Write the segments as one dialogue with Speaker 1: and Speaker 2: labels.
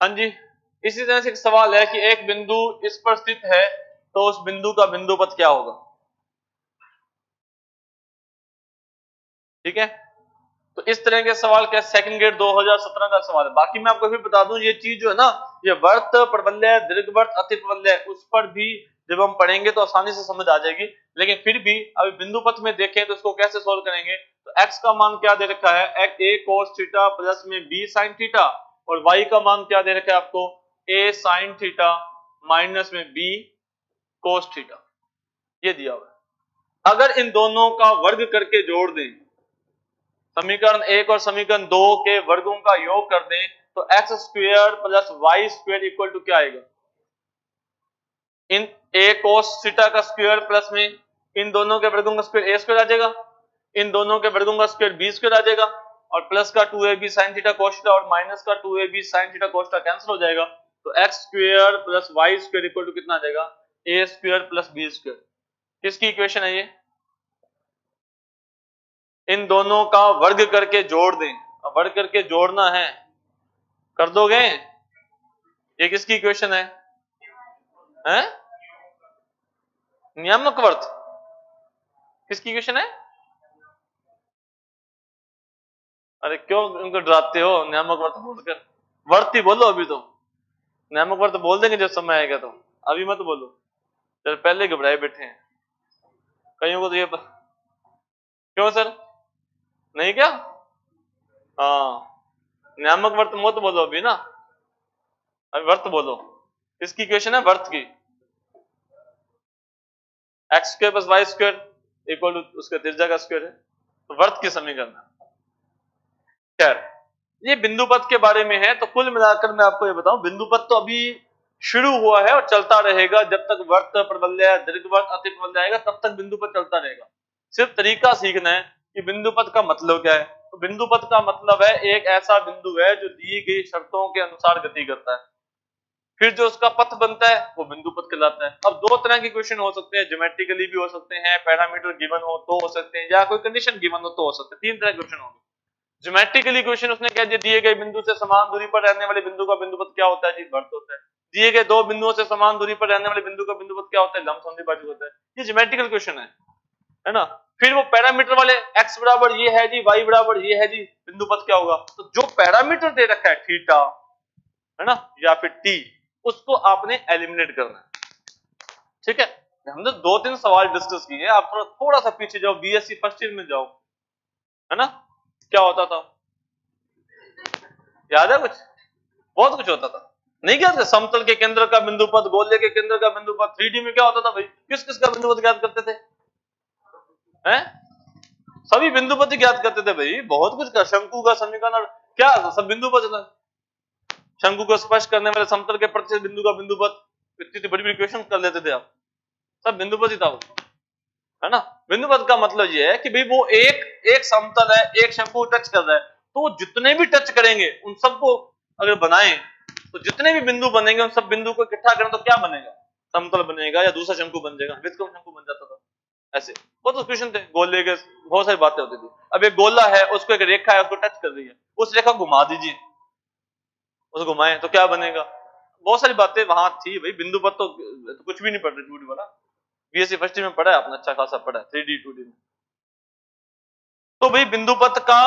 Speaker 1: हाँ जी, इसी तरह से एक सवाल है कि एक बिंदु इस पर स्थित है तो उस बिंदु का बिंदु पथ क्या होगा। ठीक है, तो इस तरह के सवाल क्या सेकंड ग्रेड 2017 का सवाल है। बाकी मैं आपको भी बता दूं, ये चीज जो है ना, ये वर्त, प्रबल्य, दीर्घवर्त, अतिप्रबल्य, उस पर भी जब हम पढ़ेंगे तो आसानी से समझ आ जाएगी। लेकिन फिर भी अभी बिंदु पथ में देखें तो इसको कैसे सोल्व करेंगे। तो x का मान क्या दे रखा है, a cos थीटा प्लस में b sin थीटा, और y का मान क्या दे रखा है आपको, a sin थीटा माइनस में b cos थीटा, ये दिया हुआ है। अगर इन दोनों का वर्ग करके जोड़ दें, समीकरण 1 और समीकरण 2 के वर्गों का योग कर दें, तो x square plus y square equal to क्या आएगा, इन a cos थीटा का स्क्वायर प्लस में इन दोनों के वर्गों का स्क्वायर a स्क्वायर आ जाएगा, इन दोनों के वर्गों का स्क्वायर b स्क्वायर आ जाएगा, और प्लस का 2ab sin theta cos theta और माइनस का 2ab sin theta cos theta cancel हो जाएगा। तो x square plus y square equal to कितना आ जाएगा, a square plus b square. किसकी इक्वेशन है ये, इन दोनों का वर्ग करके जोड़ दें, वर्ग करके जोड़ना है, कर दोगे, ये किसकी इक्वेशन है, हैं? नियामक वर्त किसकी इक्वेशन है। अरे क्यों उनको डराते हो, नियामक वर्त बोलकर, वर्त ही बोलो अभी तो, नियामक वर्त बोल देंगे जब समय आएगा तो, अभी मत बोलो, चल पहले घबराए बैठे हैं कईयों को तो ये क्यों सर, नहीं क्या, हाँ नियामक वर्त मत बोलो अभी ना, अभी वर्त बोलो। किसकी इक्वेशन है, वर्त की, x square plus y square equal to उसके त्रिज्या का स्क्वायर है, तो वर्त की समीकरण है। खैर ये बिंदु पथ के बारे में है। तो कुल मिलाकर मैं आपको ये बताऊं, बिंदु पथ तो अभी शुरू हुआ है और चलता रहेगा जब तक वर्त, प्रबल्य, दीर्घवर्त, अतिप्रबल्य आएगा तब तक बिंदु पथ चलता रहेगा। सिर्फ तरीका सीखना है कि बिंदु पथ का मतलब क्या है। तो बिंदु पथ का मतलब है एक ऐसा बिंदु है जो दी गई शर्तों के अनुसार गति करता है, फिर जो उसका पथ बनता है वो बिंदु पथ कहलाता है। अब दो तरह के क्वेश्चन हो सकते हैं, ज्योमेट्रिकली भी हो सकते हैं, पैरामीटर गिवन हो तो हो सकते हैं, या कोई कंडीशन गिवन हो तो हो सकते हैं। तीन तरह के क्वेश्चन होंगे। ज्योमेट्रिकली क्वेश्चन उसने क्या दिया, दिए गए बिंदु से समान दूरी पर रहने वाले बिंदु का बिंदु पथ क्या होता है जी, वर्त होता है। दिए गए दो बिंदुओं से समान दूरी पर रहने वाले बिंदु का बिंदु पथ क्या होता है, लंबसंधिभाजक होता है। ये ज्योमेट्रिकल क्वेश्चन है ना। फिर वो पैरामीटर वाले, x बराबर ये है जी, y बराबर ये है जी, बिंदु पथ क्या होगा। तो जो पैरामीटर दे रखा है थीटा, है ना, या फिर t, उसको आपने एलिमिनेट करना है। ठीक है, हमने दो तीन सवाल डिस्कस किए, आप थोड़ा थोड़ा सा पीछे जाओ, बीएससी फर्स्ट ईयर में जाओ, है ना, क्या होता था, याद है कुछ, बहुत कुछ होता था। नहीं क्या, समतल के केंद्र का बिंदु पथ, गोले के केंद्र का बिंदु पथ, 3D में क्या होता था भाई, किस किस का बिंदु पथ ज्ञात करते थे, हैं? सभी बिंदु पथ ज्ञात करते थे भाई, बहुत कुछ का, शंकु का समीकरण और क्या सब बिंदु पथ था। शंकु को स्पर्श करने वाले समतल के प्रतिशत बिंदु का बिंदु पथ, इतनी बड़ी बड़ी इक्वेशन कर लेते थे आप, सब बिंदु पथ ही था वो, है ना। बिंदु पथ का मतलब ये है कि भाई वो एक एक समतल है, एक शंकु टच कर रहा है, तो जितने भी टच करेंगे उन सबको अगर बनाएं तो जितने भी बिंदु बनेंगे उन सब बिंदु को इकट्ठा करें तो क्या बनेगा, समतल बनेगा या दूसरा शंकु बन जाएगा, विस्कम शंकु बन जाता था। ऐसे बहुत तो क्वेश्चन थे, गोले के बहुत सारी बातें होती थी। अब एक गोला है, उसको एक रेखा है, उसको टच कर रही है, उस रेखा को घुमा दीजिए, उसको घुमाएं तो क्या बनेगा, बहुत सारी बातें वहां थी भाई। बिंदु पथ तो कुछ भी नहीं पढ़ रहे, झूठ वाला, बीएससी फर्स्ट ईयर में पढ़ा है आपने, अच्छा खासा पढ़ा है 3D 2D में। तो भाई बिंदु पथ का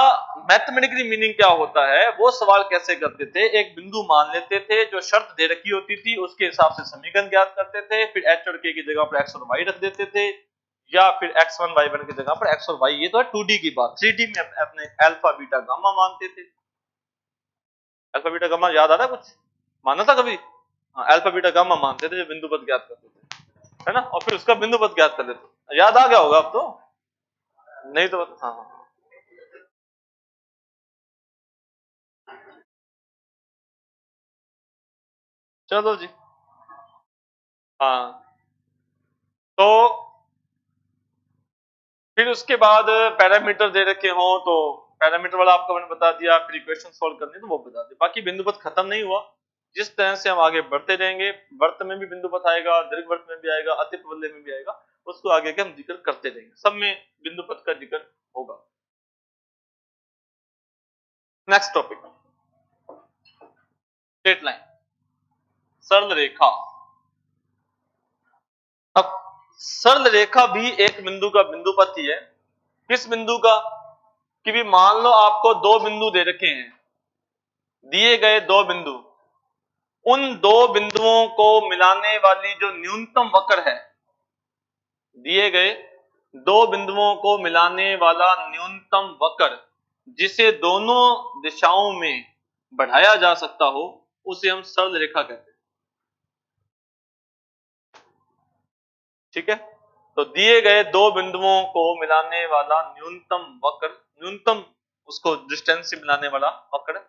Speaker 1: मैथमेटिकली मीनिंग क्या होता है, वो सवाल कैसे करते थे, एक बिंदु मान लेते थे, जो शर्त दे रखी होती थी उसके हिसाब से समीकरण ज्ञात करते थे, फिर h और k की जगह पर x और y रख देते थे, या फिर x1 y1 की जगह पर x और y, ये तो है 2D की बात। 3D में अपने अल्फा बीटा गामा मानते थे। अल्फा बीटा गामा याद आ रहा है कुछ, माना था कभी, हाँ अल्फा बीटा गामा मानते थे, जो बिंदु पथ ज्ञात करते थे, है ना, और फिर उसका बिंदु पथ ज्ञात कर लेते, याद आ गया होगा अब तो, नहीं तो हाँ हाँ। चलो जी, हाँ तो फिर उसके बाद पैरामीटर दे रखे हो तो पैरामीटर वाला आपको मैंने बता दिया, फिर इक्वेशन सॉल्व करनी तो वो बता दिया। बाकी बिंदु पथ खत्म नहीं हुआ, जिस तरह से हम आगे बढ़ते रहेंगे, वर्त में भी बिंदु पथ आएगा, दीर्घवर्त में भी आएगा, अतिप्रबल्य में भी आएगा, उसको आगे के हम जिक्र करते रहेंगे, सब में बिंदु पथ का जिक्र होगा। Next topic. स्ट्रेट लाइन, सरल रेखा। अब सरल रेखा भी एक बिंदु का बिंदु पथ ही है। किस बिंदु का? कि भी मान लो आपको दो बिंदु दे रखे हैं, दिए गए दो बिंदु, उन दो बिंदुओं को मिलाने वाली जो न्यूनतम वक्र है, दिए गए दो बिंदुओं को मिलाने वाला न्यूनतम वक्र जिसे दोनों दिशाओं में बढ़ाया जा सकता हो, उसे हम सरल रेखा कहते हैं। ठीक है, तो दिए गए दो बिंदुओं को मिलाने वाला न्यूनतम वक्र, न्यूनतम उसको डिस्टेंस से मिलाने वाला वक्र,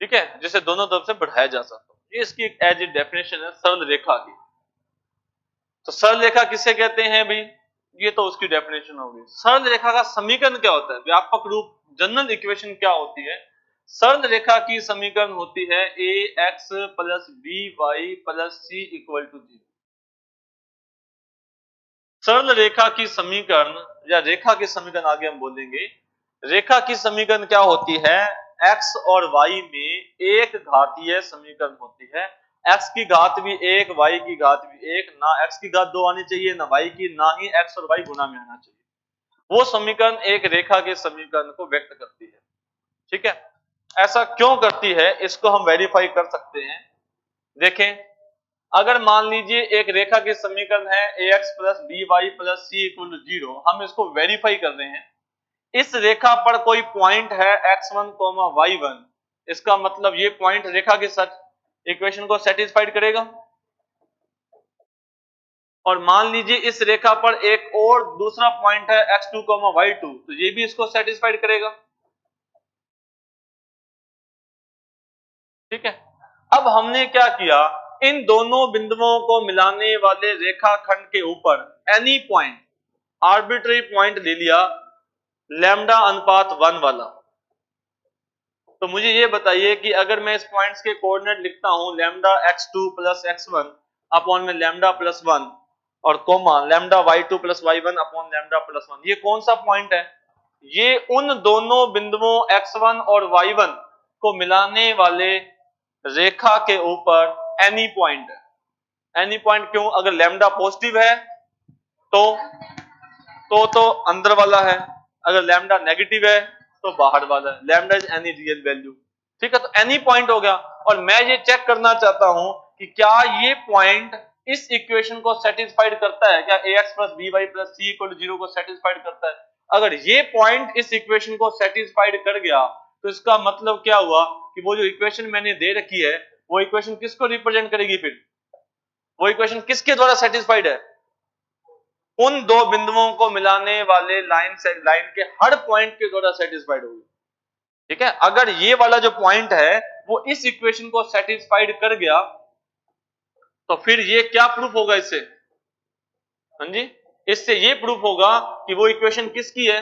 Speaker 1: ठीक है, जिसे दोनों तरफ से बढ़ाया जा सकता हो, ये इसकी एक एज ए डेफिनेशन है सरल रेखा की। तो सरल रेखा किसे कहते हैं भाई? ये तो उसकी डेफिनेशन होगी। सरल रेखा का समीकरण क्या होता है? व्यापक रूप जनरल इक्वेशन क्या होती है? सरल रेखा की समीकरण होती है a x plus b y plus c equal to 0। सरल रेखा की समीकरण या रेखा की समीकरण आगे हम बोलेंगे। रेखा की समीकरण क्या होती है? x और y में एक घातीय समीकरण होती है। x की घात भी एक, y की घात भी एक, ना x की घात 2 आनी चाहिए, ना y की, ना ही x और y गुणा में आना चाहिए। वो समीकरण एक रेखा के समीकरण को व्यक्त करती है। ठीक है, ऐसा क्यों करती है इसको हम वेरीफाई कर सकते हैं। देखें, अगर मान लीजिए एक रेखा के समीकरण है ax plus b y plus c equal to 0, हम इसको वेरीफाई कर रहे हैं। इस रेखा पर कोई पॉइंट है x1, y1, इसका मतलब ये पॉइंट रेखा के साथ इक्वेशन को सेटिस्फाइड करेगा। और मान लीजिए इस रेखा पर एक और दूसरा पॉइंट है x2, y2, तो ये भी इसको सेटिस्फाइड करेगा। ठीक है, अब हमने क्या किया, इन दोनों बिंदुओं को मिलाने वाले रेखाखंड के ऊपर एनी पॉइंट, आर्बिट्रेरी पॉइंट ले लिया लैम्डा अनुपात 1 वाला। तो मुझे ये बताइए कि अगर मैं इस पॉइंट्स के कोऑर्डिनेट लिखता हूं lambda x2 plus x1 upon में लैम्डा प्लस 1 और comma lambda y2 plus y1 upon lambda plus 1, ये कौन सा पॉइंट है? ये उन दोनों बिंदुओं x1 और y1 को मिलाने वाले रेखा के ऊपर एनी पॉइंट है। एनी पॉइंट क्यों? अगर लैम्डा पॉजिटिव है तो अंदर वाला है, अगर लैम्डा नेगेटिव है तो बाहर वाला है। Lambda is any real value. ठीक है, तो एनी पॉइंट हो गया। और मैं ये चेक करना चाहता हूं कि क्या ये पॉइंट इस इक्वेशन को सेटिस्फाइड करता है, क्या ax plus b y plus c equal to 0 को सेटिस्फाइड करता है। अगर ये पॉइंट इस इक्वेशन को सेटिस्फाइड कर गया तो इसका मतलब क्या हुआ कि वो जो इक्वेशन मैंने दे रखी है वो इक्वेशन किसको रिप्रेजेंट करेगी? फिर वो इक्वेशन किसके द्वारा सेटिस्फाइड है? उन दो बिंदुओं को मिलाने वाले लाइन के हर पॉइंट के द्वारा सेटिस्फाइड होगी। ठीक है, अगर ये वाला जो पॉइंट है वो इस इक्वेशन को सेटिस्फाइड कर गया तो फिर ये क्या प्रूफ होगा इससे? हाँ जी, इससे ये प्रूफ होगा कि वो इक्वेशन किसकी है,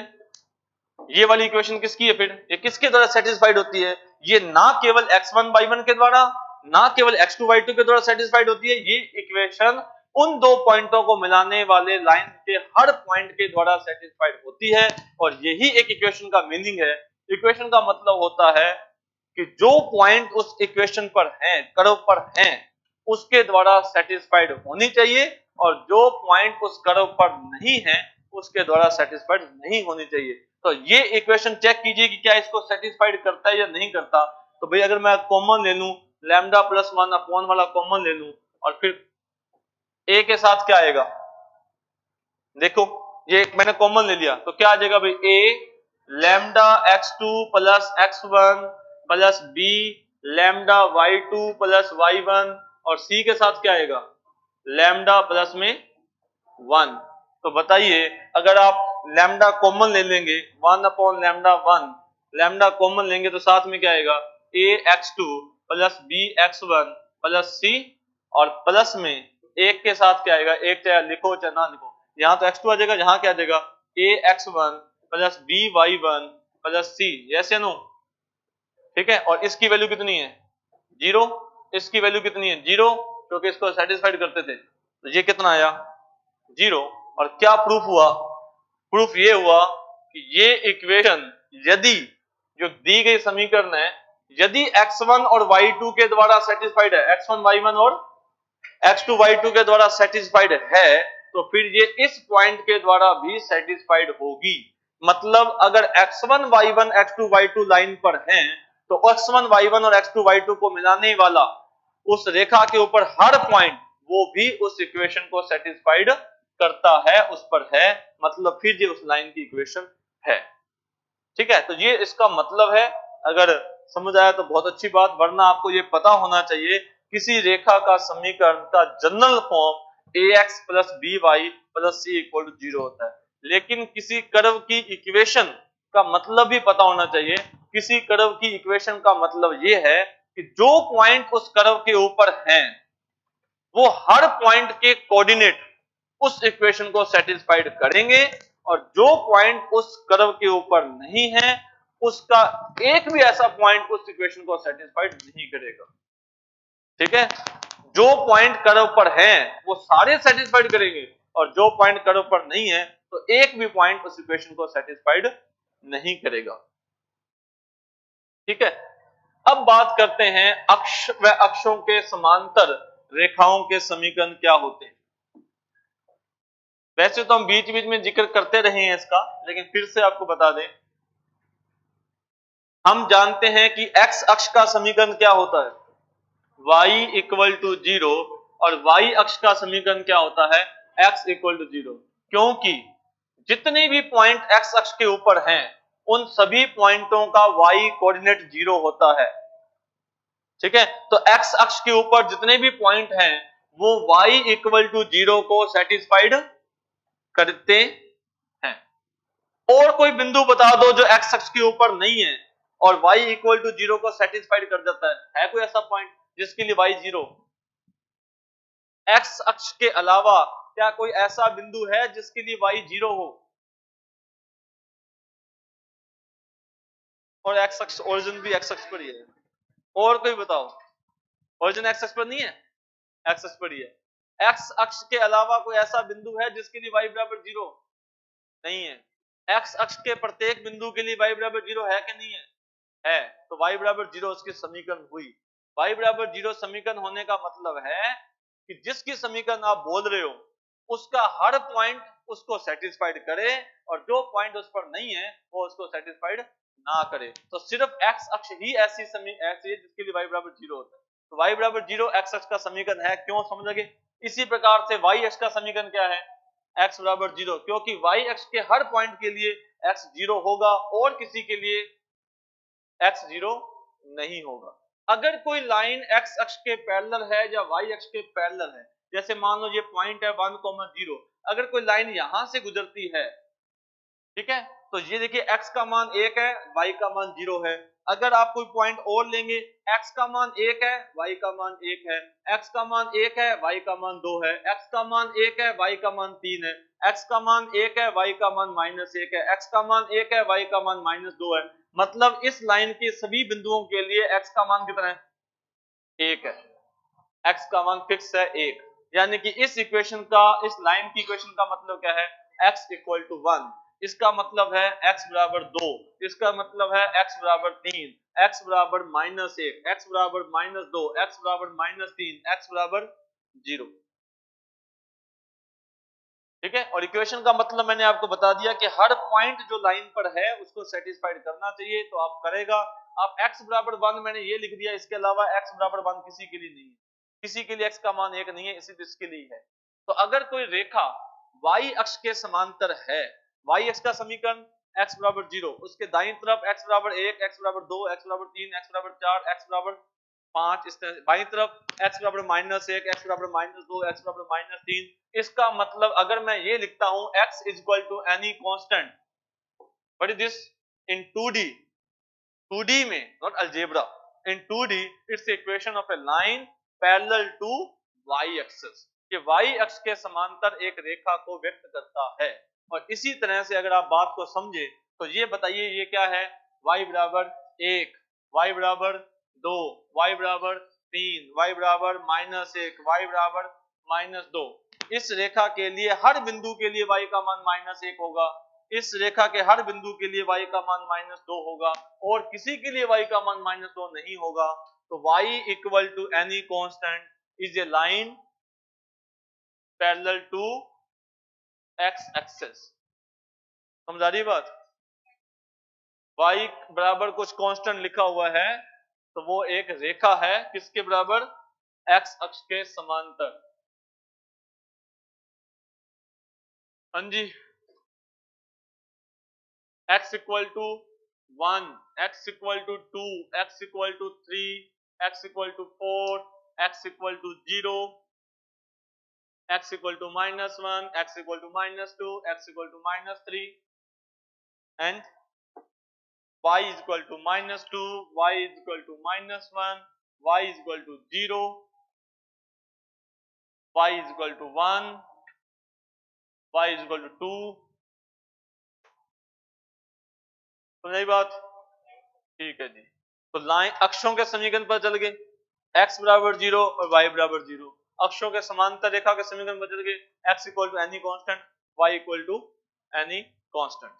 Speaker 1: ये वाली इक्वेशन किसकी है, फिर ये किसके द्वारा सेटिस्फाइड होती है? ये ना केवल x1 y1 के द्वारा, ना केवल x2 y2 के द्वारा सेटिस्फाइड होती है, ये इक्वेशन उन दो पॉइंटों को मिलाने वाले लाइन के हर पॉइंट के द्वारा सेटिस्फाइड होती है। और यही एक इक्वेशन का मीनिंग है। इक्वेशन का मतलब होता है कि जो पॉइंट उस इक्वेशन पर हैं, कर्व पर हैं, उसके द्वारा सेटिस्फाइड होनी चाहिए, और जो पॉइंट उस कर्व पर नहीं है उसके द्वारा सेटिस्फाइड नहीं होनी चाहिए। तो ये इक्वेशन चेक कीजिए कि क्या इसको सेटिस्फाइड करता है या नहीं करता। तो भाई अगर मैं कॉमन ले लूं, लैम्डा प्लस 1 अपॉन वाला कॉमन ले लूं, और फिर a के साथ क्या आएगा? देखो, ये मैंने कॉमन ले लिया तो क्या आ जाएगा भाई? a lambda x2 plus x1 plus b lambda y2 plus y1, और c के साथ क्या आएगा? लैम्डा प्लस में 1। तो बताइए, अगर आप लैम्डा कॉमन ले लेंगे 1 अपॉन लैम्डा 1, लैम्डा कॉमन लेंगे तो साथ में क्या आएगा? a x2 plus b x1 plus c, और प्लस में एक के साथ क्या आएगा? एक चाहे लिखो चाहे ना लिखो, यहाँ तो x2 आ जाएगा, यहाँ क्या आ जाएगा? a x1 plus b y1 plus c, yes या नो? ठीक है, और इसकी वैल्यू कितनी है? 0। इसकी वैल्यू कितनी है? 0, क्योंकि इसको सेटिस्फाइड करते थे। तो ये कितना आया? 0। और क्या प्रूफ हुआ? प्रूफ ये हुआ कि ये इक्वेशन, यदि जो दी गई समीकरण है यदि x1 और y2 के द्वारा सेटिस्फाइड है, x1 y1 और x2 y2 के द्वारा सेटिस्फाइड है, तो फिर ये इस पॉइंट के द्वारा भी सेटिस्फाइड होगी। मतलब अगर x1 y1 x2 y2 line पर हैं, तो x1 y1 और x2 y2 को मिलाने वाला उस रेखा के ऊपर हर पॉइंट वो भी उस इक्वेशन को सेटिस्फाइड करता है, उस पर है, मतलब फिर ये उस लाइन की इक्वेशन है। ठीक है, तो ये इसका मतलब है। अगर समझ आया तो बहुत अच्छी बात, वरना आपको ये पता होना चाहिए किसी रेखा का समीकरण का general form ax plus by plus c equal to 0 होता है, लेकिन किसी कर्व की इक्वेशन का मतलब भी पता होना चाहिए। किसी कर्व की इक्वेशन का मतलब ये है कि जो पॉइंट उस कर्व के ऊपर हैं, वो हर पॉइंट के कोऑर्डिनेट उस इक्वेशन को सेटिस्फाइड करेंगे, और जो पॉइंट उस कर्व के ऊपर नहीं है, उसका एक भी ऐसा पॉइंट उस इक्वेशन को सेटिस्फाइड नहीं करेगा। ठीक है, जो पॉइंट कर्व पर हैं वो सारे सेटिस्फाइड करेंगे, और जो पॉइंट कर्व पर नहीं है तो एक भी पॉइंट उस इक्वेशन को सेटिस्फाइड नहीं करेगा। ठीक है, अब बात करते हैं अक्ष व अक्षों के समांतर रेखाओं के समीकरण क्या होते हैं। वैसे तो हम बीच बीच में जिक्र करते रहे हैं इसका, लेकिन फिर से आपको बता दें। हम जानते हैं कि x अक्ष का समीकरण क्या होता है, y इक्वल टू 0, और y अक्ष का समीकरण क्या होता है, x इक्वल टू 0। क्योंकि जितने भी पॉइंट x अक्ष के ऊपर हैं, उन सभी पॉइंटों का y कोऑर्डिनेट 0 होता है। ठीक है, तो x अक्ष के ऊपर जितने भी पॉइंट हैं वो y इक्वल टू 0 को सेटिस्फाइड करते हैं। और कोई बिंदु बता दो जो x अक्ष के ऊपर नहीं है और y इक्वल टू 0 को सेटिस्फाइड कर देता है कोई ऐसा पॉइंट जिसके लिए y 0? x अक्ष के अलावा क्या कोई ऐसा बिंदु है जिसके लिए y 0 हो? और x अक्ष ओरिजिन भी x अक्ष पर ही है। और कोई बताओ, ओरिजिन x अक्ष पर नहीं है, x अक्ष पर ही है। x अक्ष के अलावा कोई ऐसा बिंदु है जिसके लिए y बराबर 0 नहीं है? x अक्ष के प्रत्येक बिंदु के लिए y बराबर 0 है कि नहीं है? है। तो y बराबर 0 उसकी समीकरण हुई। y बराबर 0 समीकरण होने का मतलब है कि जिसकी समीकरण आप बोल रहे हो उसका हर पॉइंट उसको सेटिस्फाइड करे, और जो पॉइंट उस पर नहीं है वो उसको सेटिस्फाइड ना करे। तो सिर्फ x अक्ष ही ऐसी है जिसके लिए y बराबर 0 होता है। तो y बराबर 0 x अक्ष का समीकरण है, क्यों समझोगे? इसी प्रकार से y अक्ष का समीकरण क्या है, x बराबर 0, क्योंकि y अक्ष के हर पॉइंट के लिए x 0 होगा और किसी के लिए x 0 नहीं होगा। अगर कोई लाइन x अक्ष के पैरेलल है या y अक्ष के पैरेलल है, जैसे मान लो ये पॉइंट है 1,0, अगर कोई लाइन यहां से गुजरती है, ठीक है, तो ये देखिए x का मान 1 है, y का मान 0 है। अगर आप कोई पॉइंट और लेंगे, x का मान 1 है, y का मान 1 है, x का मान 1 है, y का मान 2 है, x का मान 1 है, y का मान 3 है, x का मान 1 है, y का मान -1 है, x का मान 1 है, y का मान -2 है। मतलब इस लाइन के सभी बिंदुओं के लिए x का मान कितना है, 1 है। x का मान फिक्स है 1, यानी कि इस इक्वेशन का, इस लाइन की इक्वेशन का मतलब क्या है, x इक्वल टू 1। इसका मतलब है x बराबर 2, इसका मतलब है x बराबर 3, x बराबर -1, x बराबर -2, x बराबर -3, x बराबर 0। ठीक है, और इक्वेशन का मतलब मैंने आपको बता दिया कि हर पॉइंट जो लाइन पर है उसको सेटिस्फाइड करना चाहिए, तो आप करेगा। आप x बराबर 1 मैंने ये लिख दिया, इसके अलावा x बराबर 1 किसी के लिए नहीं है, किसी के लिए x का मान 1 नहीं है, सिर्फ इसके लिए है। तो अगर कोई रेखा y अक्ष के समांतर है, y अक्ष का समीकरण x बराबर 0, उसके दाईं तरफ x बराबर 1, x बराबर 2, x बराबर 3, x बराबर 4, x बराबर 5, इस तरह बाईं तरफ x बराबर -1, x बराबर -2, x बराबर -3। इसका मतलब अगर मैं ये लिखता हूं x is equal to any constant, what is this in 2D, 2D में, not algebra, in 2D it's equation of a line parallel to y axis. ये y अक्ष के समांतर एक रेखा को व्यक्त करता है। और इसी तरह से अगर आप बात को समझे तो ये बताइए ये क्या है, y बराबर 1, y बराबर 2, y बराबर 3, y बराबर -1, y बराबर -2। इस रेखा के लिए हर बिंदु के लिए y का मान -1 होगा, इस रेखा के हर बिंदु के लिए y का मान -2 होगा और किसी के लिए y का मान -2 नहीं होगा, तो y equal to any constant is a line parallel to x axis. समझ आ रही बात? y बराबर कुछ कांस्टेंट लिखा हुआ है तो वो एक रेखा है किसके बराबर? x अक्ष के समांतर। हाँ जी, x equal to 1, x equal to 2, x equal to 3, x equal to 4, x equal to 0, x equal to -1, x equal to -2, x equal to -3 and y is equal to -2, y is equal to -1, y is equal to 0, y is equal to 1, y is equal to 2। समझ बात? ठीक है जी। तो line अक्षों के समीकरण पर चल गए, x बराबर 0 और y बराबर 0। अक्षों के समांतर रेखा के समीकरण पर चल गए, x equal to any constant, y equal to any constant.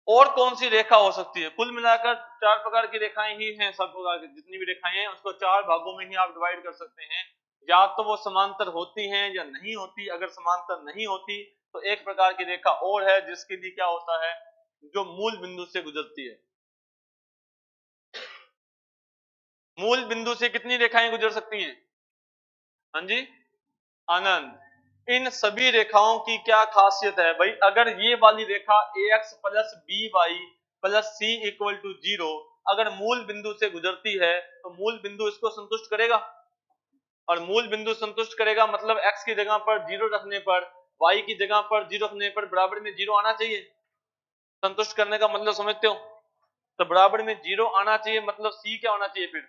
Speaker 1: और कौन सी रेखा हो सकती है? कुल मिलाकर 4 प्रकार की रेखाएं ही हैं, सब प्रकार की जितनी भी रेखाएं हैं उसको 4 भागों में ही आप डिवाइड कर सकते हैं। या तो वो समांतर होती हैं या नहीं होती। अगर समांतर नहीं होती तो एक प्रकार की रेखा और है जिसके लिए क्या होता है, जो मूल बिंदु से गुजरती है। मूल बिंदु से कितनी रेखाएं गुजर सकती हैं? हाँ जी, अनंत। इन सभी रेखाओं की क्या खासियत है भाई? अगर ये वाली रेखा ax plus b y plus c equal to 0 अगर मूल बिंदु से गुजरती है तो मूल बिंदु इसको संतुष्ट करेगा, और मूल बिंदु संतुष्ट करेगा मतलब x की जगह पर 0 रखने पर, y की जगह पर 0 रखने पर बराबर में 0 आना चाहिए। संतुष्ट करने का मतलब समझते हो? तो बराबर में 0 आना चाहिए, मतलब c क्या होना चाहिए? फिर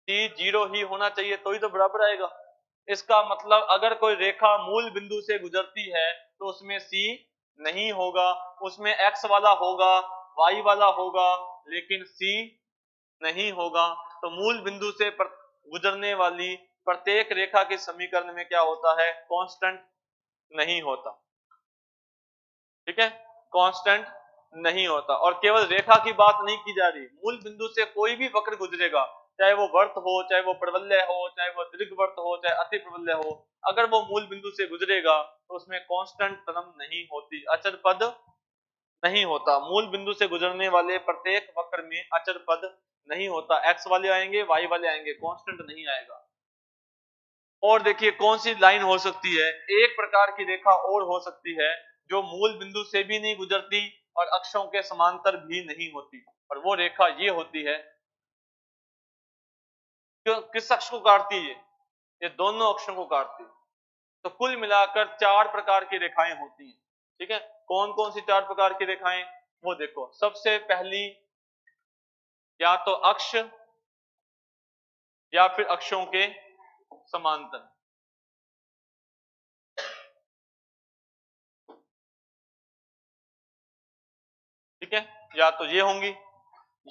Speaker 1: c 0 ही होना चाहिए, तो ही तो बराबर आएगा। इसका मतलब अगर कोई रेखा मूल बिंदु से गुजरती है तो उसमें c नहीं होगा, उसमें x वाला होगा, y वाला होगा, लेकिन c नहीं होगा। तो मूल बिंदु से गुजरने वाली प्रत्येक रेखा के समीकरण में क्या होता है? कांस्टेंट नहीं होता। ठीक है, कांस्टेंट नहीं होता। और केवल रेखा की बात नहीं की जा रही, मूल बिंदु से कोई भी वक्र गुजरेगा, चाहे वो वर्त हो, चाहे वो प्रवलय हो, चाहे वो दीर्घवर्त हो, चाहे अति प्रवलय हो, अगर वो मूल बिंदु से गुजरेगा तो उसमें कांस्टेंट टर्म नहीं होती, अचर पद नहीं होता। मूल बिंदु से गुजरने वाले प्रत्येक वक्र में अचर पद नहीं होता। x वाले आएंगे, y वाले आएंगे, कांस्टेंट नहीं आएगा। और देखिए कौन सी लाइन हो सकती है, एक प्रकार की रेखा और हो सकती है जो मूल बिंदु से भी नहीं गुजरती और अक्षों के समांतर भी नहीं होती, और वो रेखा ये होती है। क्यों, किस अक्ष को काटती है? ये दोनों अक्षों को काटती है। तो कुल मिलाकर 4 प्रकार की रेखाएं होती हैं। ठीक है, कौन कौन सी 4 प्रकार की रेखाएं? वो देखो, सबसे पहली या तो अक्ष या फिर अक्षों के समांतर। ठीक है, या तो ये होंगी,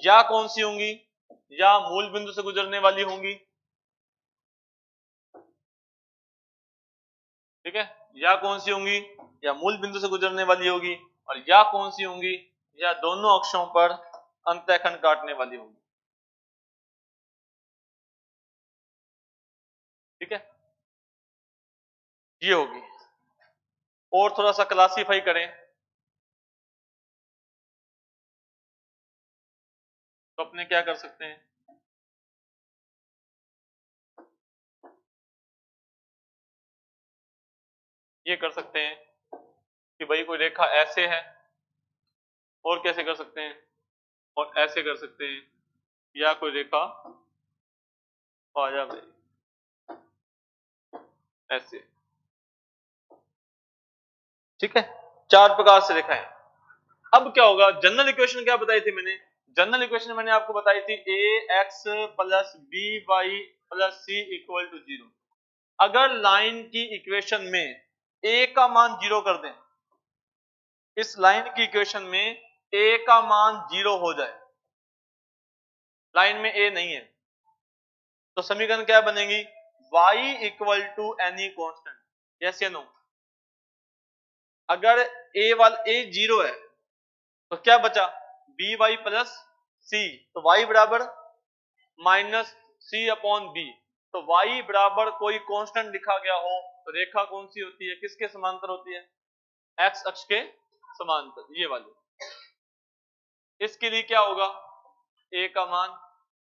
Speaker 1: या कौन सी होंगी, या मूल बिंदु से गुजरने वाली होंगी। ठीक है, या कौन सी होंगी, या मूल बिंदु से गुजरने वाली होगी, और या कौन सी होंगी, या दोनों अक्षों पर अंतःखंड काटने वाली होगी। ठीक है, ये होगी। और थोड़ा सा क्लासीफाई करें तो अपने क्या कर सकते हैं? ये कर सकते हैं कि भाई कोई रेखा ऐसे है, और कैसे कर सकते हैं, और ऐसे कर सकते हैं, या कोई रेखा आ जा भाई ऐसे। ठीक है, 4 प्रकार से रेखाएं। अब क्या होगा, जनरल इक्वेशन क्या बताई थी मैंने? जनरल इक्वेशन मैंने आपको बताई थी ax plus b y plus c equal to 0। अगर लाइन की इक्वेशन में a का मान 0 कर दें, इस लाइन की इक्वेशन में a का मान 0 हो जाए, लाइन में a नहीं है, तो समीकरण क्या बनेगी? y equal to any constant. Yes या नो? अगर ए जीरो है तो क्या बचा, बी वाई प्लस सी, तो वाई बराबर माइनस सी अपॉन बी। तो वाई बराबर कोई कांस्टेंट लिखा गया हो तो रेखा कौन सी होती है, किसके समांतर होती है, एक्स अक्ष के समांतर, ये वाली। इसके लिए क्या होगा, ए का मान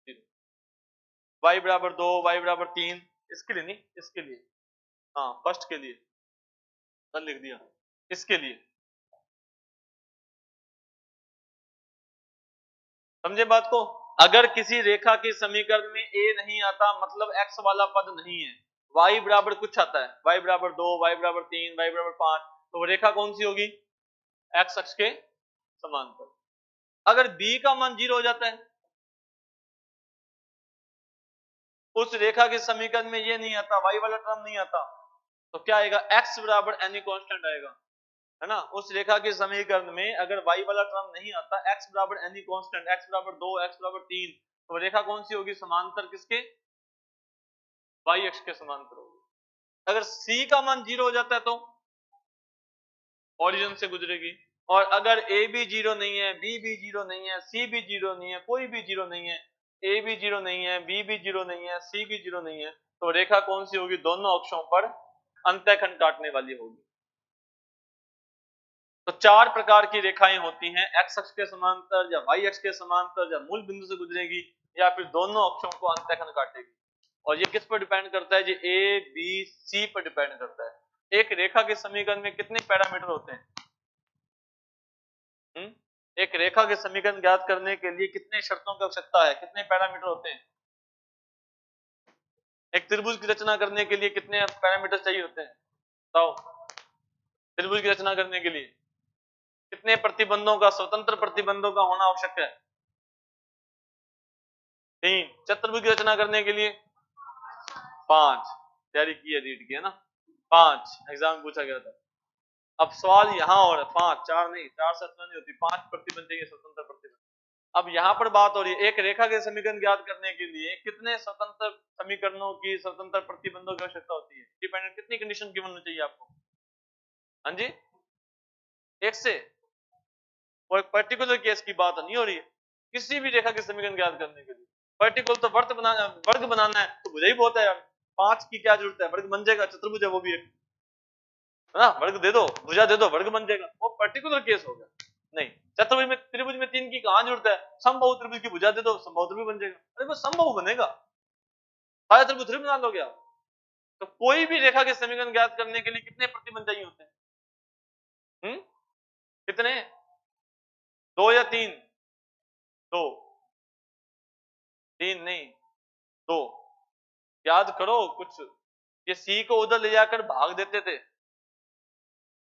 Speaker 1: जीरो, वाई बराबर 2, वाई बराबर 3, इसके लिए नहीं, इसके लिए, हाँ फर्स्ट के लिए कल लिख दिया, इसके लिए समझे बात को। अगर किसी रेखा के समीकरण में ए नहीं आता मतलब एक्स वाला पद नहीं है, वाई बराबर कुछ आता है, वाई बराबर 2, वाई बराबर 3, वाई बराबर 5, तो वो रेखा कौन सी होगी, एक्स अक्ष के समांतर। अगर बी का मान जीरो हो जाता है, उस रेखा के समीकरण में ये नहीं आता, वाई वाला टर्म नहीं आता, तो क्या आएगा, एक्स बराबर एनी कांस्टेंट आएगा, है ना। उस रेखा के समीकरण में अगर वाई वाला टर्म नहीं आता, एक्स बराबर एनी कांस्टेंट, एक्स बराबर 2, एक्स बराबर 3, तो रेखा कौन सी होगी, समांतर किसके, वाई अक्ष के समांतर होगी। अगर सी का मान जीरो हो जाता है तो ओरिजिन से गुजरेगी, और अगर ए भी जीरो नहीं है, बी भी जीरो नहीं है, सी भी जीरो नहीं है, कोई भी जीरो नहीं है, ए भी जीरो नहीं है, बी भी जीरो नहीं है, सी भी जीरो नहीं है, तो रेखा कौन सी होगी, दोनों अक्षों पर अंतःखंड काटने वाली होगी। तो चार प्रकार की रेखाएं होती हैं, एक्स अक्ष के समांतर या वाई अक्ष के समांतर, या मूल बिंदु से गुजरेगी, या फिर दोनों अक्षों को अंतःखंड काटेगी। और ये किस पर डिपेंड करता है, ये ए बी सी पर डिपेंड करता है। एक रेखा के समीकरण में कितने पैरामीटर होते हैं, एक रेखा के समीकरण ज्ञात करने के लिए कितने शर्तों की आवश्यकता है, कितने पैरामीटर होते हैं। एक त्रिभुज की रचना करने के लिए कितने पैरामीटर चाहिए होते हैं, बताओ। त्रिभुज की रचना करने के लिए कितने प्रतिबंधों का, स्वतंत्र प्रतिबंधों का होना आवश्यक है, 3। चतुर्भुज की रचना करने के लिए 5, तैयारी की है, रीड की है ना, 5 एग्जाम पूछा गया था। अब सवाल यहाँ और 5, 4 नहीं, 4 से नहीं होती, 5 प्रतिबंध चाहिए, स्वतंत्र प्रतिबंध। अब यहाँ पर बात हो रही है, एक रेखा के समीकरण ज्ञात करने के लिए कितने स्वतंत्र समीकरणों की, स्वतंत्र प्रतिबंधों की आवश्यकता होती है, डिपेंडेंट कितनी कंडीशन गिवन होनी चाहिए आपको, हाँ जी, एक से। और एक पर्टिकुलर केस की बात नहीं हो रही है, किसी भी रेखा के समीकरण ज्ञात करने के लिए पर्टिकुलर तो वर्ग बनाना है तो भुजा ही बहुत है यार, 5 की क्या जरूरत है, वर्ग बन जाएगा, चतुर्भुज है वो भी एक, है ना, वर्ग दे दो, भुजा दे दो, वर्ग बन जाएगा, वो पर्टिकुलर केस हो गया। नहीं, चतुर्भुज में, त्रिभुज में 3 की कहां जरूरत है, समबाहु त्रिभुज की भुजा दे दो, समबाहु त्रिभुज बन जाएगा, अरे वो समबाहु बनेगा, सारे त्रिभुज त्रिभुज बना लोगे आप। तो कोई भी रेखा के समीकरण ज्ञात करने के लिए कितने प्रतिबंध चाहिए होते हैं, कितने, 2 या 3, 2, 3 नहीं, 2, याद करो कुछ, ये सी को उधर ले जाकर भाग देते थे,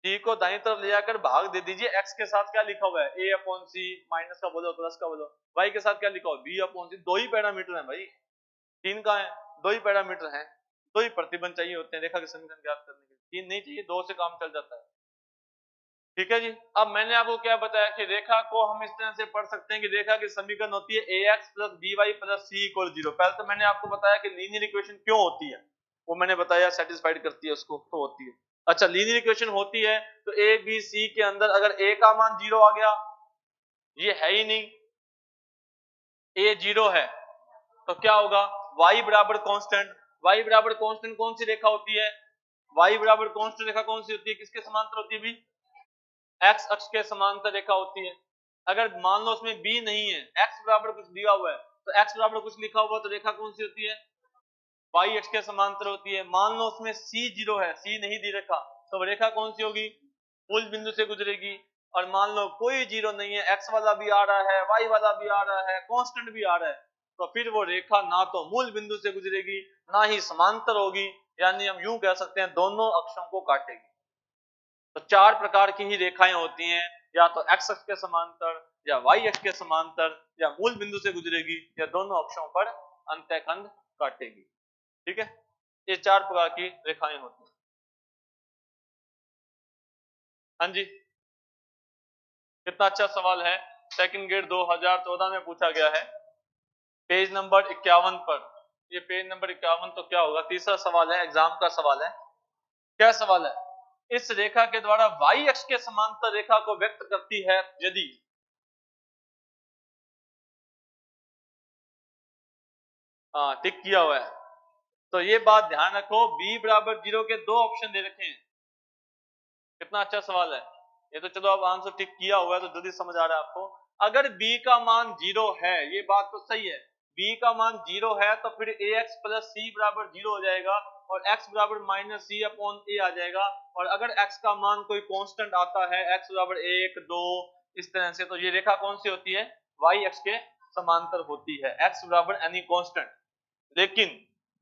Speaker 1: सी को दाईं तरफ ले जाकर भाग दे दीजिए, एक्स के साथ क्या लिखा हुआ है, ए अपॉन सी, माइनस का बोलो प्लस का बोलो, वाई के साथ क्या लिखा हुआ है, बी अपॉन सी, 2 ही पैरामीटर है भाई, 3 का है, 2 ही पैरामीटर है, 2 ही प्रतिबंध चाहिए होते हैं रेखा के समीकरण ज्ञात करने के लिए, 3 नहीं चाहिए, 2 से काम चल जाता है। ठीक है जी। अब मैंने आपको क्या बताया कि रेखा को हम इस तरह से पढ़ सकते हैं कि रेखा की समीकरण होती है ax plus by plus c equal 0। पहले तो मैंने आपको बताया कि लीनियर इक्वेशन क्यों होती है, वो मैंने बताया, सेटिस्फाइड करती है उसको, तो होती है। अच्छा, लीनियर इक्वेशन होती है तो a b c के अंदर अगर a का मान 0 आ गया, ये है ही नहीं, a 0 है, तो क्या होगा, y बराबर कांस्टेंट, y बराबर कांस्टेंट कौन सी रेखा होती है, y बराबर कांस्टेंट रेखा कौन सी होती है, किसके समांतर होती है भी, एक्स अक्ष के समांतर रेखा होती है। अगर मान लो उसमें बी नहीं है, एक्स बराबर कुछ दिया हुआ है, तो एक्स बराबर कुछ लिखा हुआ, तो रेखा कौन सी होती है, वाई अक्ष के समांतर होती है। मान लो उसमें सी 0 है, सी नहीं दी रेखा, तो रेखा कौन सी होगी, मूल बिंदु से गुजरेगी। और मान लो कोई 0 नहीं है, एक्स वाला भी आ रहा है, वाई वाला भी आ रहा है, कांस्टेंट भी आ रहा है, तो फिर वो रेखा ना तो मूल बिंदु से गुजरेगी, ना ही समांतर होगी, यानी हम यूं कह सकते हैं दोनों अक्षों को काटेगी। तो 4 प्रकार की ही रेखाएं होती हैं, या तो एक्स अक्ष के समांतर, या वाई अक्ष के समांतर, या मूल बिंदु से गुजरेगी, या दोनों अक्षों पर अंतःखंड काटेगी। ठीक है, ये 4 प्रकार की रेखाएं होती हैं। हाँ जी, कितना अच्छा सवाल है, सेकंड ग्रेड 2014 में पूछा गया है, पेज नंबर 51 पर। ये पेज नंबर 51 तो क्या होगा, तीसरा सवाल है, एग्जाम का सवाल है। क्या सवाल है, इस रेखा के द्वारा y अक्ष के समांतर रेखा को व्यक्त करती है यदि टिक किया हुआ है। तो ये बात ध्यान रखो, b बराबर 0 के दो ऑप्शन दे रखे हैं। कितना अच्छा सवाल है ये। तो चलो अब आंसर टिक किया हुआ है तो जल्दी समझ आ रहा है आपको। अगर b का मान 0 है, ये बात तो सही है, b का मान 0 है तो फिर ax प्लस c बराबर 0 हो जाएगा और x बराबर माइनस c अपॉन a आ जाएगा। और अगर x का मान कोई कांस्टेंट आता है, x बराबर 1 2 इस तरह से, तो ये रेखा कौन सी होती है? y अक्ष के समांतर होती है, x बराबर एनी कांस्टेंट। लेकिन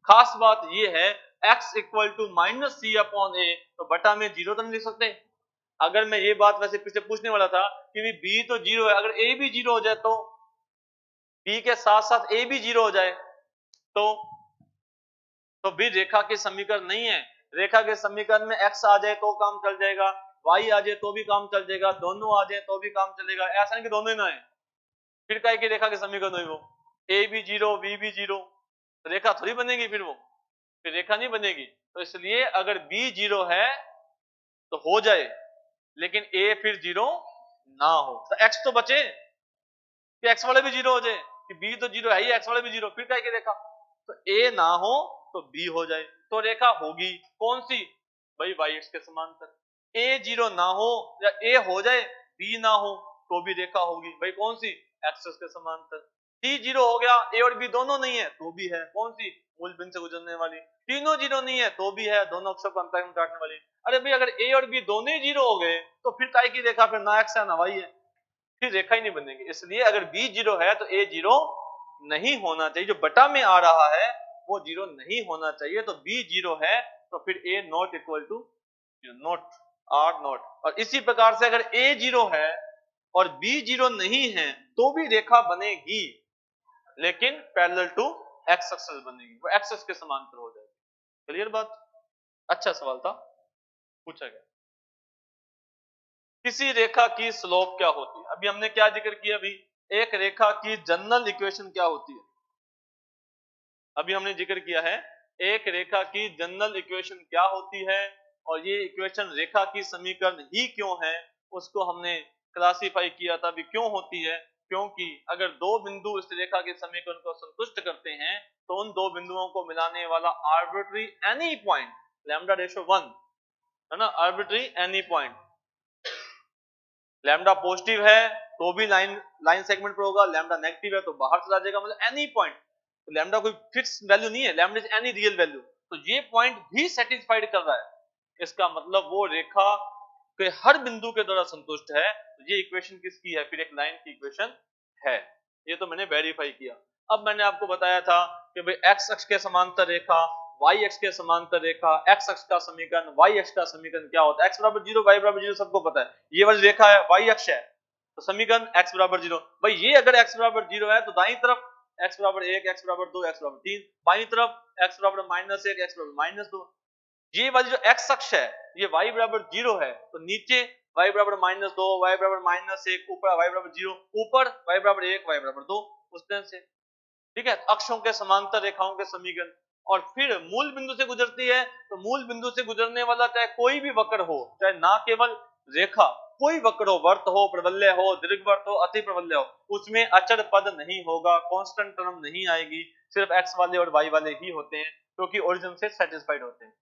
Speaker 1: खास बात ये है, x equal to minus c upon a, तो बटा में 0 तो नहीं लिख सकते। अगर मैं ये बात वैसे पीछे पूछने वाला था कि b तो 0 है, अगर a भी 0 हो जाए तो b के साथ साथ a भी 0 हो जाए तो भी रेखा के समीकरण नहीं है। रेखा के समीकरण में x आ जाए तो काम चल जाएगा, y आ जाए तो भी काम चल जाएगा, दोनों आ जाए तो भी काम चलेगा। ऐसा नहीं कि दोनों ही ना है, फिर क्या की रेखा के समीकरण हुई वो, a भी 0 b भी 0, रेखा थोड़ी बनेगी, फिर रेखा नहीं बनेगी। तो इसलिए अगर b 0 है तो हो जाए, लेकिन a फिर 0 ना हो। तो x तो बचे कि x वाले भी 0 हो जाए, कि b तो 0 है ही, x वाले भी 0, फिर क्या की रेखा? तो a ना हो तो b हो जाए, तो रेखा होगी कौन सी भाई? y अक्ष के समांतर। a 0 ना हो या a हो जाए b ना हो तो भी रेखा होगी भाई कौन सी? x अक्ष के समांतर। c 0 हो गया, a और b दोनों नहीं है तो भी है कौन सी? मूल बिंदु से गुजरने वाली। तीनों 0 नहीं है तो भी है दोनों अक्षों को अंतःखंड काटने वाली। अरे भाई अगर a और b दोनों ही 0 हो गए तो फिर काय की रेखा? फिर ना x है ना y है, फिर रेखा ही नहीं बनेगी। इसलिए अगर b 0 है तो a 0 नहीं होना चाहिए, जो बटा में आ रहा है वो 0 नहीं होना चाहिए। तो b 0 है तो फिर a not equal to nought, are not. और इसी प्रकार से अगर a 0 है और b 0 नहीं है तो भी रेखा बनेगी, लेकिन पैरेलल टू x एक्सिस बनेगी, वो x एक्सिस के समांतर हो जाएगी। क्लियर बात? अच्छा सवाल था, पूछा गया। किसी रेखा की स्लोप क्या होती है? अभी हमने क्या जिक्र किया? अभी एक रेखा की जनरल इक्वेशन क्या होती है? अभी हमने जिक्र किया है एक रेखा की जनरल इक्वेशन क्या होती है, और ये इक्वेशन रेखा की समीकरण ही क्यों है उसको हमने क्लासिफाई किया था। अभी क्यों होती है? क्योंकि अगर दो बिंदु इस रेखा के समीकरण को संतुष्ट करते हैं तो उन दो बिंदुओं को मिलाने वाला arbitrary any point lambda ratio 1 है ना, arbitrary any point. Lambda positive है तो भी लाइन सेगमेंट पर होगा, लैम्डा नेगेटिव है तो बाहर चला जाएगा, मतलब एनी पॉइंट। तो लैम्डा कोई फिक्स वैल्यू नहीं है, lambda is any real value. तो ये पॉइंट भी सेटिस्फाइड कर रहा है, इसका मतलब वो रेखा के हर बिंदु के द्वारा संतुष्ट है। तो ये इक्वेशन किसकी है? फिर एक लाइन की इक्वेशन है। ये तो मैंने वेरीफाई किया। अब मैंने आपको बताया था कि भाई एक्स अक्ष के समांतर रेखा, y अक्ष के समांतर रेखा, x अक्ष का समीकरण, y अक्ष का समीकरण क्या होता है? x बराबर 0 y बराबर 0 सबको पता है, ये वाली रेखा है y अक्ष है, तो समीकरण x बराबर 0। भाई ये अगर x बराबर 0 है तो दाईं तरफ x बराबर 1, x बराबर 2, x बराबर 3, बाईं तरफ x बराबर -1, x बराबर -2। ये वाली जो x अक्ष है ये y बराबर 0 है, तो नीचे y बराबर -2, y बराबर -1, ऊपर y बराबर 0, ऊपर y बराबर 1, y बराबर 2, उस तरह से। ठीक है, अक्षों के समांतर रेखाओं के समीकरण। और फिर मूल बिंदु से गुजरती है तो मूल बिंदु से गुजरने वाला चाहे कोई भी वक्र हो, चाहे ना केवल रेखा, कोई वक्र हो, वर्त हो, प्रवलय हो, दीर्घवृत्त हो, अति प्रवलय हो, उसमें अचर पद नहीं होगा, कांस्टेंट टर्म नहीं आएगी, सिर्फ x वाले और y वाले ही होते हैं, क्योंकि ओरिजिन से सेटिस्फाइड होते हैं।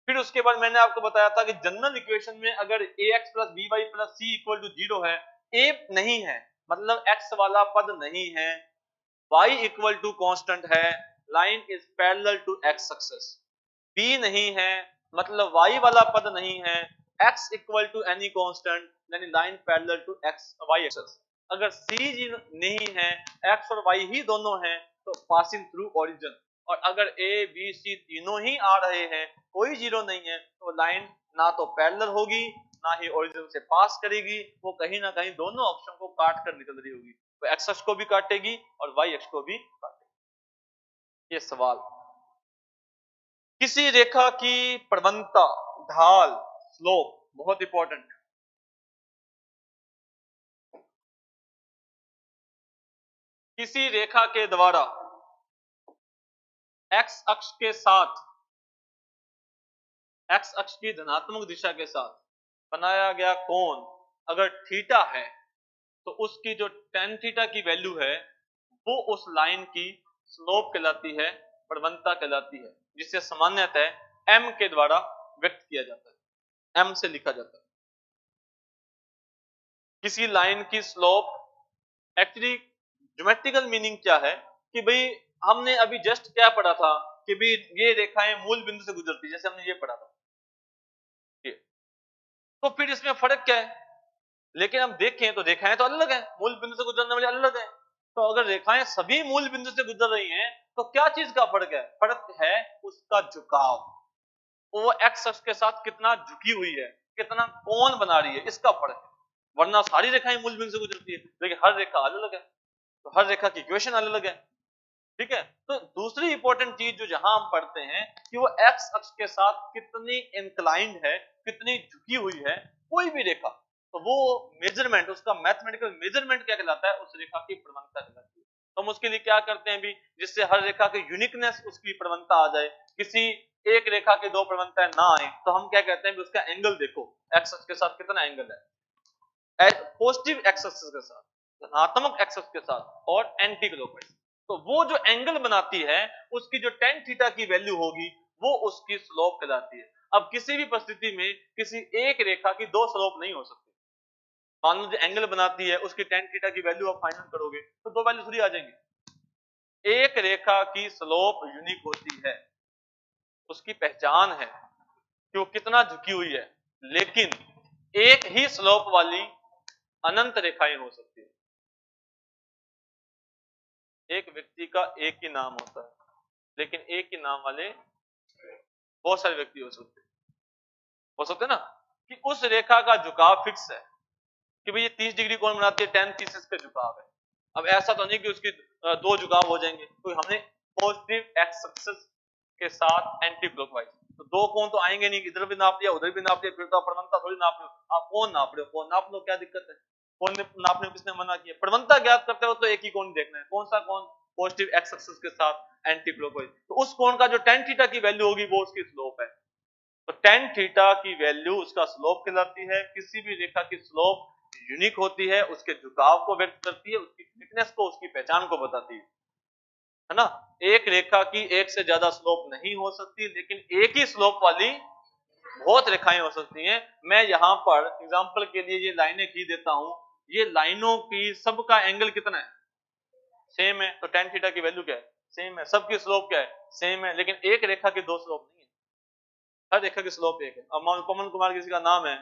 Speaker 1: फिर उसके बाद मैंने आपको बताया था कि जनरल इक्वेशन में अगर ax plus by plus c equal to 0 है, a नहीं है मतलब x वाला पद नहीं है, y इक्वल टू कांस्टेंट है, line is parallel to x axis, b नहीं है मतलब y वाला पद नहीं है, x equal to any constant यानी line parallel to x y axis. अगर c नहीं है, x और y ही दोनों हैं तो पासिंग थ्रू ओरिजिन। और अगर a b c तीनों ही आ रहे हैं, कोई जीरो नहीं है, तो लाइन ना तो पैरेलल होगी ना ही ओरिजिन से पास करेगी, वो कहीं ना कहीं दोनों अक्षों को काट कर निकल रही होगी, वो एक्स अक्ष को भी काटेगी और वाई अक्ष को भी काटेगी। ये सवाल, किसी रेखा की प्रवणता, ढाल, स्लोप, बहुत इंपॉर्टेंट है। किसी रेखा के द्वारा एक्स अक्ष के साथ एक्स अक्ष की धनात्मक दिशा के साथ बनाया गया कोण अगर थीटा है तो उसकी जो टेन थीटा की वैल्यू है वो उस लाइन की स्लोप कहलाती है, प्रवणता कहलाती है, जिसे सामान्यतः एम के द्वारा व्यक्त किया जाता है, एम से लिखा जाता है। किसी लाइन की स्लोप एक्चुअली ज्योमेट्रिकल मीनिंग क्या है कि भाई हमने अभी जस्ट क्या पढ़ा था कि भाई ये रेखाएं मूल बिंदु से गुजरती, जैसे हमने ये पढ़ा था ये। तो फिर इसमें फर्क क्या है? लेकिन हम देखें तो रेखाएं तो अलग है, मूल बिंदु से गुजरने वाली अलग है। तो अगर रेखाएं सभी मूल बिंदु से गुजर रही हैं तो क्या चीज का फर्क है? फर्क है उसका झुकाव, वो एक्स अक्ष के साथ कितना झुकी हुई है, कितना कोण बना रही है, इसका फर्क है। वरना सारी रेखाएं मूल बिंदु से गुजरती है, लेकिन हर रेखा अलग अलग है, तो हर रेखा की इक्वेशन अलग अलग है। ठीक है, तो दूसरी इंपॉर्टेंट चीज जो जहां हम पढ़ते हैं कि वो एक्स अक्ष के साथ कितनी इंक्लाइंड है, कितनी झुकी हुई है कोई भी रेखा, तो वो मेजरमेंट, उसका मैथमेटिकल मेजरमेंट क्या कहलाता है? उस रेखा की प्रवणता कहलाती है। तो हम उसके लिए क्या करते हैं भी, जिससे हर रेखा की यूनिकनेस, उसकी प्रवणता आ जाए, किसी एक रेखा की दो प्रवणताएं ना आए, तो हम क्या कहते हैं भी उसका एंगल देखो, एक्स अक्ष के साथ कितना एंगल है, पॉजिटिव एक्स एक्सिस के साथ, धनात्मक एक्स एक्सिस के साथ और एंटी क्लॉकवाइज। तो वो जो एंगल बनाती है उसकी जो टेन थीटा की वैल्यू होगी वो उसकी स्लोप कहलाती है। अब किसी भी परिस्थिति में किसी एक रेखा की दो स्लोप नहीं हो सकती। मान लो जो एंगल बनाती है उसकी टेन थीटा की वैल्यू आप फाइंड करोगे तो दो वैल्यू थोड़ी आ जाएंगी। एक रेखा की स्लोप यूनिक होती है, उसकी पहचान है कि वो कितना झुकी हुई है, लेकिन एक ही स्लोप वाली अनंत रेखाएं हो सकती है। एक व्यक्ति का एक ही नाम होता है, लेकिन एक ही नाम वाले बहुत सारे व्यक्ति हो सकते ना, कि उस रेखा का झुकाव फिक्स है कि भाई ये 30 डिग्री कोण बनाती है, 10 थीसिस का झुकाव है। अब ऐसा तो नहीं कि उसकी दो झुकाव हो जाएंगे, तो हमने पॉजिटिव एक्स एक्सिस के साथ एंटी क्लॉकवाइज, तो दो कोण तो आएंगे नहीं, इधर भी नाप लिया उधर भी नाप लिया, फिर तो प्रवणता थोड़ी नाप लो, आप कोण नाप रहे हो, कोण नाप लो, क्या दिक्कत है? कोण नापने में किसने मना किया? प्रवणता ज्ञात करते हो तो एक ही कोण देखना है, कौन सा कोण? पॉजिटिव एक्स एक्सिस के साथ एंटी क्लॉकवाइज। तो उस कोण का जो tan थीटा की वैल्यू होगी वो उसकी स्लोप है। तो tan थीटा की वैल्यू उसका स्लोप कहलाती है। किसी भी रेखा की स्लोप यूनिक होती है, उसके झुकाव को व्यक्त करती है, उसकी थिकनेस को, उसकी पहचान को बताती है ना। एक रेखा की एक से ज्यादा स्लोप नहीं हो सकती, लेकिन एक ही स्लोप वाली बहुत रेखाएं हो सकती हैं। मैं यहां पर एग्जांपल के लिए ये लाइनें खींच देता हूं, ये लाइनों की सबका एंगल कितना है? सेम है। तो tan थीटा की वैल्यू क्या है? सेम है। सबकी स्लोप क्या है? सेम है। लेकिन एक रेखा की दो स्लोप नहीं है, हर रेखा की स्लोप एक है। अब पवन कुमार किसी का नाम है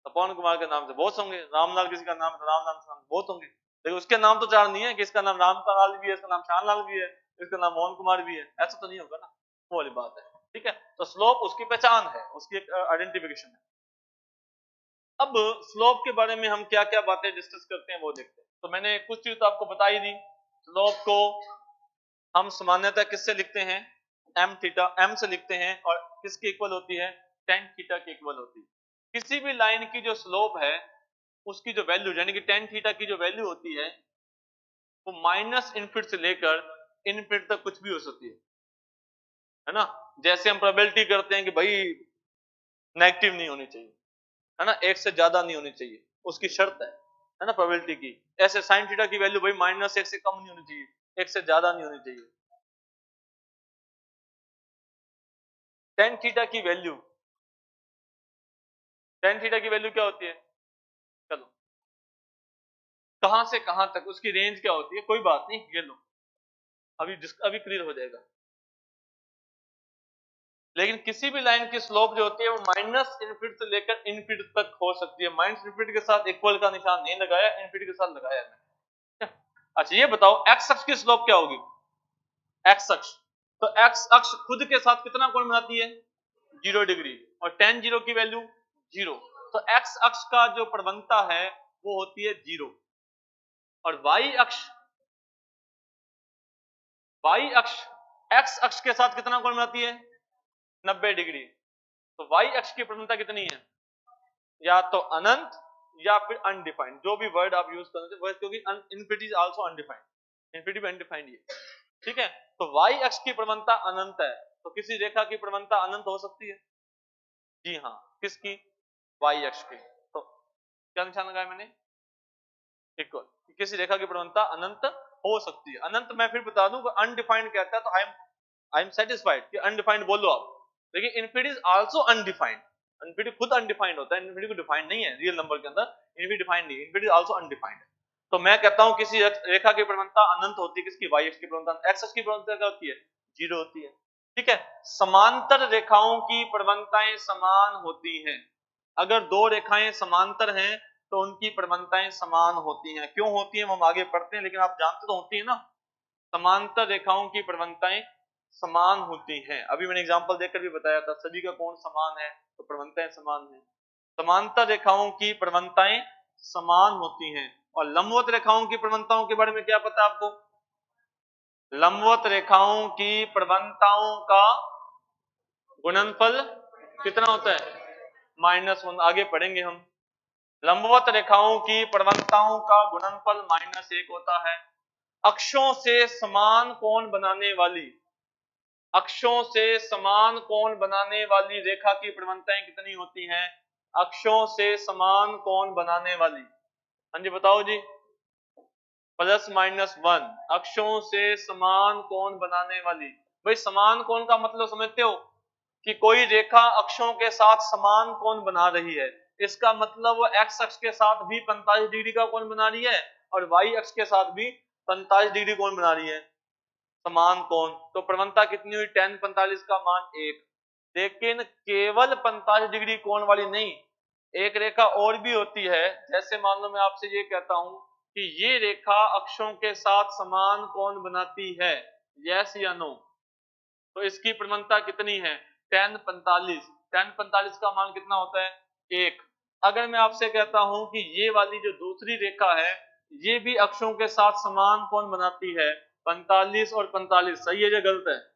Speaker 1: तो पवन कुमार के नाम से बहुत होंगे, रामलाल किसी का नाम है तो रामलाल के नाम बहुत होंगे, लेकिन उसके नाम तो चार नहीं है कि इसका नाम रामलाल भी है, इसका नाम श्यामलाल भी है, इसका नाम मोहन कुमार भी है, ऐसा तो नहीं होगा ना, वो वाली बात है। ठीक है, तो स्लोप उसकी पहचान है, उसकी एक आइडेंटिफिकेशन है। अब स्लोप के बारे में हम क्या क्या बातें डिस्कस करते हैं वो देखते हैं। तो मैंने कुछ चीज तो आपको बता ही दी। स्लोप को हम सामान्यतः किससे लिखते हैं? एम थीटा, एम से लिखते हैं, और किसके इक्वल होती है? tan थीटा के इक्वल होती है। किसी भी लाइन की जो स्लोप है उसकी जो वैल्यू, यानी कि tan थीटा की जो वैल्यू होती है वो माइनस इनफिनिटी से लेकर इनफिनिटी तक कुछ भी हो सकती है ना। जैसे हम प्रोबेबिलिटी करते हैं कि भाई नेगेटिव नहीं होनी चाहिए, है ना, एक से ज्यादा नहीं होनी चाहिए, उसकी शर्त है ना प्रोबेबिलिटी की। ऐसे साइन थीटा की वैल्यू भाई माइनस एक से कम नहीं होनी चाहिए, एक से ज्यादा नहीं होनी चाहिए। tan थीटा की वैल्यू, tan थीटा की वैल्यू क्या होती है? चलो, कहां से कहां तक उसकी रेंज क्या होती है? कोई बात नहीं, ये लो, अभी क्लियर हो जाएगा। लेकिन किसी भी लाइन की स्लोप जो होती है वो माइनस इनफिनिटी से लेकर इनफिनिटी तक हो सकती है। माइनस इनफिनिटी के साथ इक्वल का निशान नहीं लगाया, इनफिनिटी के साथ लगाया मैंने। अच्छा ये बताओ एक्स अक्ष की स्लोप क्या होगी? एक्स अक्ष, तो एक्स अक्ष खुद के साथ कितना कोण बनाती है? 0 डिग्री, और tan 0 की वैल्यू 0। तो एक्स अक्ष का जो प्रवणता है वो होती है 0, और y अक्ष एक्स अक्ष के साथ कितना कोण बनाती है? 90 डिग्री। तो y अक्ष की प्रवणता कितनी है? या तो अनंत या फिर अनडिफाइंड, जो भी वर्ड आप यूज करते हैं, क्योंकि infinity is also undefined, infinity भी अनडिफाइंड ही है। ठीक है, तो y अक्ष की प्रवणता अनंत है, तो किसी रेखा की प्रवणता अनंत हो सकती है? जी हाँ, किसकी? वाई अक्ष की। तो क्या निशान लगाया मैंने? इक्वल। किसी रेखा की प्रवणता अनंत हो सकती है। अनंत मैं फिर बता दूं, अनडिफाइंड कहता है तो आई एम सेटिस्फाइड कि अनडिफाइंड बोलो आप, लेकिन infinity is also undefined. Infinity खुद अनडिफाइंड होता है, इनफिनिटी को डिफाइंड नहीं है रियल नंबर के अंदर, इनफिनिटी डिफाइंड नहीं है, इनफिनिटी इज आल्सो अनडिफाइंड। तो मैं कहता हूं किसी रेखा की प्रवणता अनंत होती है, किसकी? वाई अक्ष की प्रवणता। एक्स अक्ष की प्रवणता क्या होती है? 0 होती है। ठीक है, समांतर रेखाओं की प्रवणताएं समान होती हैं। अगर दो रेखाएं समांतर हैं तो उनकी प्रवणताएं समान होती हैं। क्यों होती हैं हम आगे पढ़ते हैं, लेकिन आप जानते तो होती है ना, समांतर रेखाओं की प्रवणताएं समान होती हैं। अभी मैंने एग्जांपल देकर भी बताया था, सभी का कोण समान है तो प्रवणताएं समान हैं। समांतर रेखाओं की प्रवणताएं समान होती हैं। और लंबवत रेखाओं की प्रवणताओं के बारे में क्या पता आपको? लंबवत रेखाओं की प्रवणताओं का गुणनफल कितना होता है? -1। आगे पढ़ेंगे हम। लंबवत रेखाओं की प्रवणताओं का गुणनफल -1 होता है। अक्षों से समान कोण बनाने वाली, अक्षों से समान कोण बनाने वाली रेखा की प्रवणताएं कितनी होती हैं? अक्षों से समान कोण बनाने वाली, हाँ जी बताओ जी। +-1। अक्षों से समान कोण बनाने वाली। भाई समान कोण का मतलब समझते हो कि कोई रेखा अक्षों के साथ समान कोण बना रही है, इसका मतलब वो एक्स अक्ष के साथ भी 45 डिग्री का कोण बना रही है और वाई अक्ष के साथ भी 45 डिग्री कोण बना रही है, समान कोण। तो प्रवणता कितनी हुई? tan 45 का मान 1। लेकिन केवल 45 डिग्री कोण वाली नहीं, एक रेखा और भी होती है। जैसे मान लो मैं आपसे ये कहता हूं कि ये रेखा अक्षों के साथ समान कोण बनाती है, यस या नो? तो इसकी प्रवणता कितनी है? tan 45। tan 45 का मान कितना होता है? 1। अगर मैं आपसे कहता हूं कि ये वाली जो दूसरी रेखा है ये भी अक्षों के साथ समान कोण बनाती है, 45 और 45, सही है या गलत है?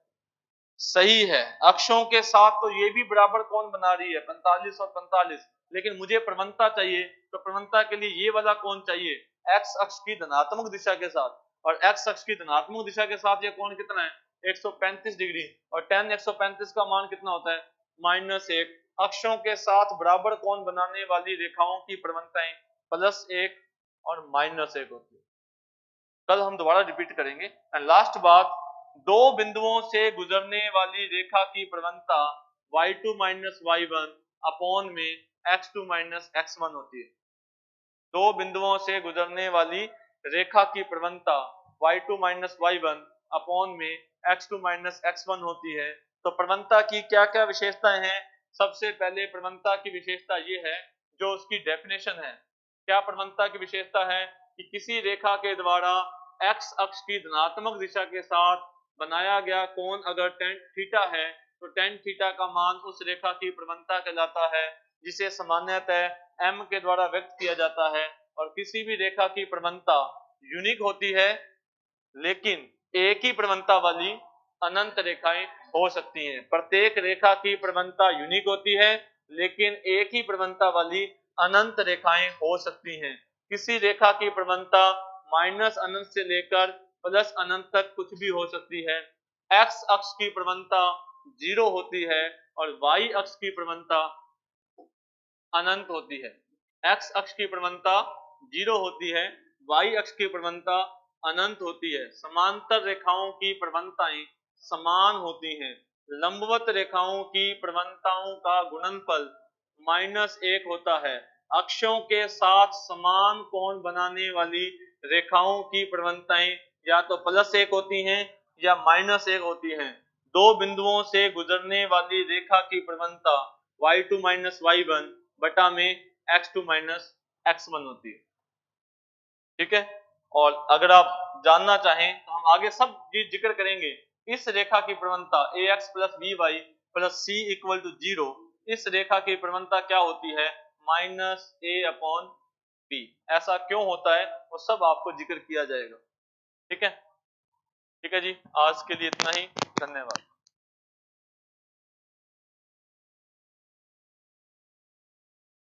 Speaker 1: सही है, अक्षों के साथ तो ये भी बराबर कोण बना रही है, 45 और 45, लेकिन मुझे प्रवणता चाहिए। तो प्रवणता के लिए ये वाला कोण चाहिए एक्स अक्ष की धनात्मक दिशा के साथ, और एक्स अक्ष की धनात्मक दिशा के साथ ये कोण कितना है? 135 डिग्री। और tan 135 का मान कितना होता है? -1। अक्षों के साथ बराबर कोण बनाने वाली रेखाओं की प्रवणताएं +1 और -1 होती है। कल हम दोबारा रिपीट करेंगे। एंड लास्ट बात, दो बिंदुओं से गुजरने वाली रेखा की प्रवणता y2 - y1 अपॉन में x2 - x1 होती है। दो बिंदुओं से गुजरने वाली रेखा की प्रवणता y2 - y1 अपॉन में x2 - x1 होती है। तो प्रवणता की क्या क्या विशेषताएं हैं? सबसे पहले प्रवणता की विशेषता ये है जो उसकी डेफिनेशन है। क्या प्रवणता की विशेषता है? कि किसी रेखा के द्वारा x अक्ष की धनात्मक दिशा के साथ बनाया गया कोण अगर tan थीटा है तो tan थीटा का मान उस रेखा की प्रवणता कहलाता है, जिसे सामान्यतः m के द्वारा व्यक्त किया जाता है। और किसी भी रेखा की प्रवणता यूनिक होती है, लेकिन एक ही प्रवणता वाली अनंत रेखाएं हो सकती हैं। प्रत्येक रेखा की प्रवणता यूनिक होती है, लेकिन एक ही प्रवणता वाली अनंत रेखाएं हो सकती हैं। किसी रेखा की प्रवणता -अनंत से लेकर +अनंत तक कुछ भी हो सकती है। एक्स अक्ष की प्रवणता 0 होती है और वाई अक्ष की प्रवणता अनंत होती है। एक्स अक्ष की प्रवणता 0 होती है, वाई अक्ष की प्रवणता अनंत होती है। समांतर रेखाओं की प्रवणताएं समान होती हैं। लंबवत रेखाओं की प्रवणताओं का गुणनफल -1 होता है। अक्षों के साथ समान कोण बनाने वाली रेखाओं की प्रवणताएं या तो +1 होती हैं या -1 होती हैं। दो बिंदुओं से गुजरने वाली रेखा की प्रवणता y2 - y1 बटा में x2 - x1 होती है। ठीक है, और अगर आप जानना चाहें तो हम आगे सब जिक्र करेंगे। इस रेखा की प्रवणता ax + by + c = 0, इस रेखा की प्रवणता क्या होती है? -a/b। ऐसा क्यों होता है वो सब आपको जिक्र किया जाएगा। ठीक है, ठीक है जी, आज के लिए इतना ही। धन्यवाद।